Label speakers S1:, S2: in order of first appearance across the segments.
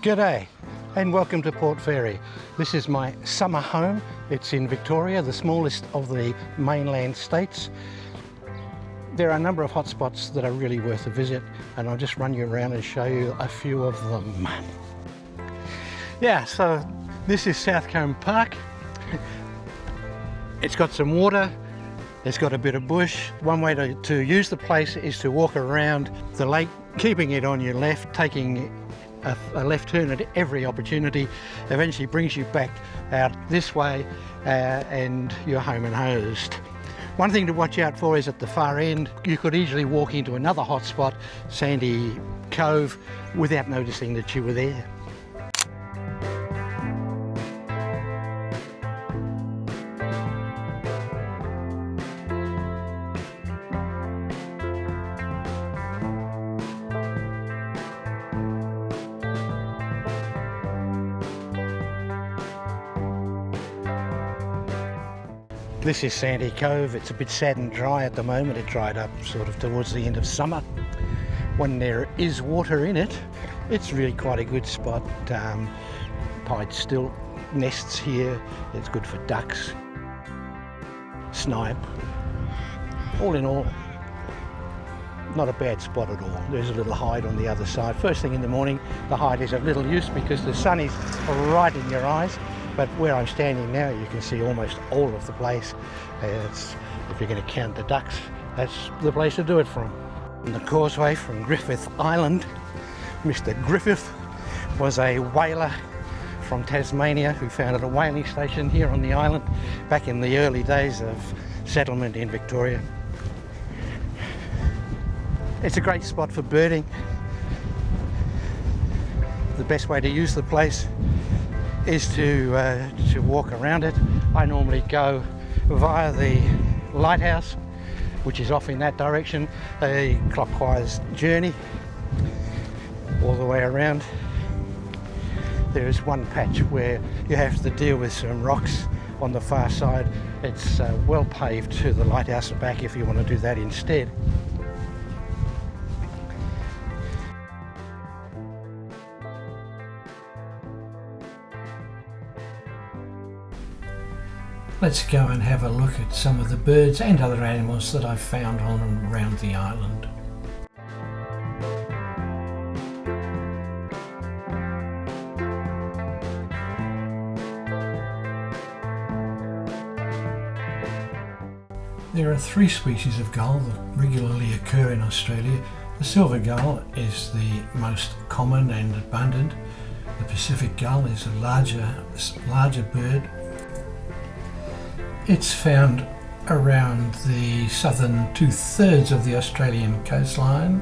S1: G'day and welcome to Port Fairy. This is my summer home. It's in Victoria, the smallest of the mainland states. There are a number of hotspots that are really worth a visit, and I'll just run you around and show you a few of them. Yeah, so this is Southcombe Park. It's got some water, it's got a bit of bush. One way to use the place is to walk around the lake, keeping it on your left, taking a left turn at every opportunity. Eventually brings you back out this way and you're home and hosed. One thing to watch out for is at the far end, you could easily walk into another hotspot, Sandy Cove, without noticing that you were there. This is Sandy Cove. It's a bit sad and dry at the moment. It dried up sort of towards the end of summer. When there is water in it, it's really quite a good spot. Pied still nests here. It's good for ducks, snipe. All in all, not a bad spot at all. There's a little hide on the other side. First thing in the morning, the hide is of little use because the sun is right in your eyes. But where I'm standing now, you can see almost all of the place. If you're going to count the ducks, that's the place to do it from. On the causeway from Griffith Island, Mr. Griffith was a whaler from Tasmania who founded a whaling station here on the island back in the early days of settlement in Victoria. It's a great spot for birding. The best way to use the place is to walk around it. I normally go via the lighthouse, which is off in that direction, a clockwise journey all the way around. There is one patch where you have to deal with some rocks on the far side. It's well paved to the lighthouse and back if you want to do that instead. Let's go and have a look at some of the birds and other animals that I've found on and around the island. There are 3 species of gull that regularly occur in Australia. The silver gull is the most common and abundant. The Pacific gull is a larger bird. It's found around the southern 2/3 of the Australian coastline.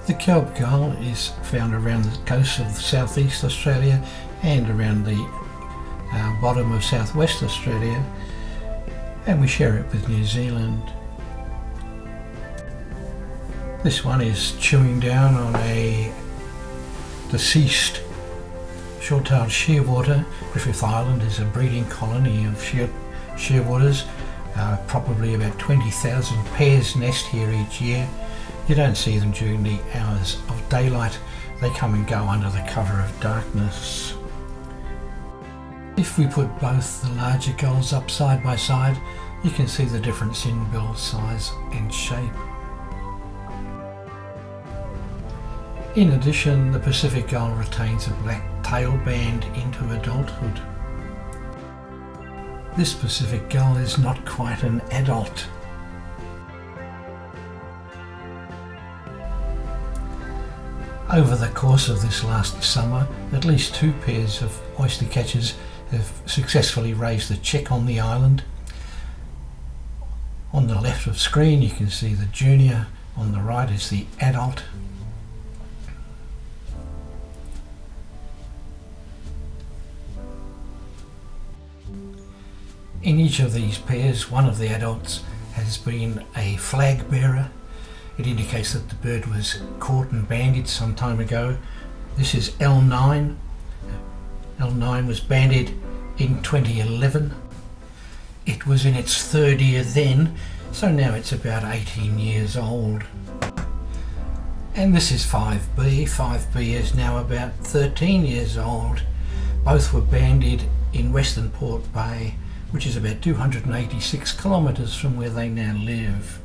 S1: The kelp gull is found around the coast of southeast Australia and around the bottom of southwest Australia, and we share it with New Zealand. This one is chewing down on a deceased short-tailed shearwater. Griffith Island is a breeding colony of shearwaters. Probably about 20,000 pairs nest here each year. You don't see them during the hours of daylight. They come and go under the cover of darkness. If we put both the larger gulls up side by side, you can see the difference in bill size and shape. In addition, the Pacific gull retains a black tail band into adulthood. This Pacific gull is not quite an adult. Over the course of this last summer, at least 2 pairs of oystercatchers have successfully raised a chick on the island. On the left of screen you can see the junior, on the right is the adult. In each of these pairs, one of the adults has been a flag bearer. It indicates that the bird was caught and banded some time ago. This is L9. L9 was banded in 2011. It was in its 3rd year then, so now it's about 18 years old. And this is 5B. 5B is now about 13 years old. Both were banded in Western Port Bay, which is about 286 kilometres from where they now live.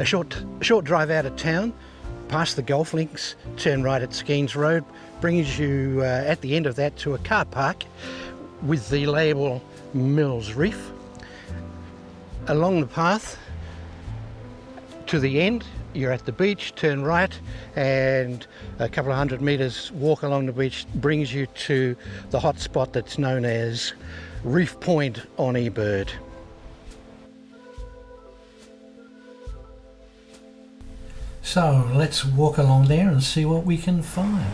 S1: A short drive out of town, past the golf links, turn right at Skeens Road, brings you at the end of that to a car park with the label Mills Reef. Along the path to the end, you're at the beach, turn right, and a couple of 100 metres walk along the beach brings you to the hot spot that's known as Reef Point on eBird. So let's walk along there and see what we can find.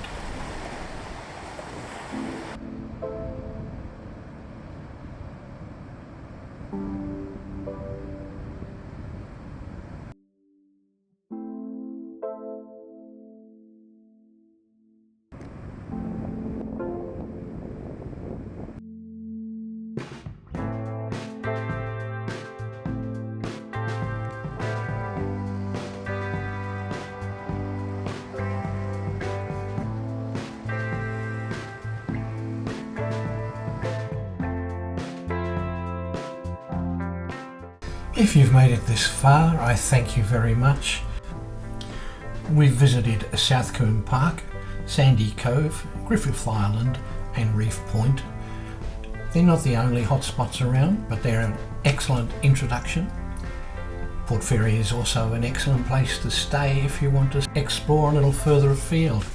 S1: If you've made it this far, I thank you very much. We've visited Southcombe Park, Sandy Cove, Griffith Island and Reef Point. They're not the only hotspots around, but they're an excellent introduction. Port Fairy is also an excellent place to stay if you want to explore a little further afield.